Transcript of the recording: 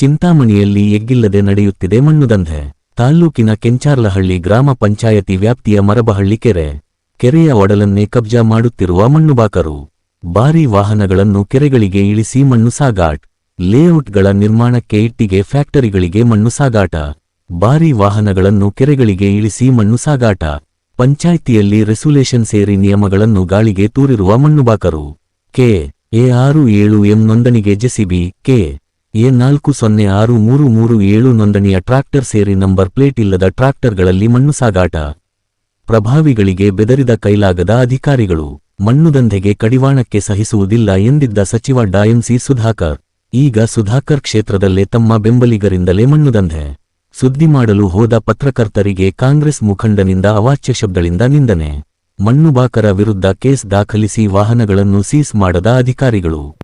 ಚಿಂತಾಮಣಿಯಲ್ಲಿ ಎಗ್ಗಿಲ್ಲದೆ ನಡೆಯುತ್ತಿದೆ ಮಣ್ಣುದಂಧೆ. ತಾಲ್ಲೂಕಿನ ಕೆಂಚಾರ್ಲಹಳ್ಳಿ ಗ್ರಾಮ ಪಂಚಾಯತಿ ವ್ಯಾಪ್ತಿಯ ಮರಬಹಳ್ಳಿ ಕೆರೆಯ ಒಡಲನ್ನೇ ಕಬ್ಜಾ ಮಾಡುತ್ತಿರುವ ಮಣ್ಣುಬಾಕರು. ಭಾರೀ ವಾಹನಗಳನ್ನು ಕೆರೆಗಳಿಗೆ ಇಳಿಸಿ ಮಣ್ಣು ಸಾಗಾಟ. ಲೇಔಟ್ಗಳ ನಿರ್ಮಾಣಕ್ಕೆ ಇಟ್ಟಿಗೆ ಫ್ಯಾಕ್ಟರಿಗಳಿಗೆ ಮಣ್ಣು ಸಾಗಾಟ. ಭಾರೀ ವಾಹನಗಳನ್ನು ಕೆರೆಗಳಿಗೆ ಇಳಿಸಿ ಮಣ್ಣು ಸಾಗಾಟ. ಪಂಚಾಯ್ತಿಯಲ್ಲಿ ರೆಸುಲೇಷನ್ ಸೇರಿ ನಿಯಮಗಳನ್ನು ಗಾಳಿಗೆ ತೂರಿರುವ ಮಣ್ಣುಬಾಕರು. KA67M ನೋಂದಣಿಗೆ ಜೆಸಿಬಿ, KA406337 ನೋಂದಣಿಯ ಟ್ರಾಕ್ಟರ್ ಸೇರಿ ನಂಬರ್ ಪ್ಲೇಟ್ ಇಲ್ಲದ ಟ್ರಾಕ್ಟರ್ಗಳಲ್ಲಿ ಮಣ್ಣು ಸಾಗಾಟ. ಪ್ರಭಾವಿಗಳಿಗೆ ಬೆದರಿದ ಕೈಲಾಗದ ಅಧಿಕಾರಿಗಳು. ಮಣ್ಣುದಂಧೆಗೆ ಕಡಿವಾಣಕ್ಕೆ ಸಹಿಸುವುದಿಲ್ಲ ಎಂದಿದ್ದ ಸಚಿವ ಡಾ MC ಸುಧಾಕರ್. ಈಗ ಸುಧಾಕರ್ ಕ್ಷೇತ್ರದಲ್ಲೇ ತಮ್ಮ ಬೆಂಬಲಿಗರಿಂದಲೇ ಮಣ್ಣುದಂಧೆ. ಸುದ್ದಿ ಮಾಡಲು ಹೋದ ಪತ್ರಕರ್ತರಿಗೆ ಕಾಂಗ್ರೆಸ್ ಮುಖಂಡನಿಂದ ಅವಾಚ್ಯ ಶಬ್ದಗಳಿಂದ ನಿಂದನೆ. ಮಣ್ಣುಬಾಕರ ವಿರುದ್ಧ ಕೇಸ್ ದಾಖಲಿಸಿ ವಾಹನಗಳನ್ನು ಸೀಸ್ ಮಾಡದ ಅಧಿಕಾರಿಗಳು.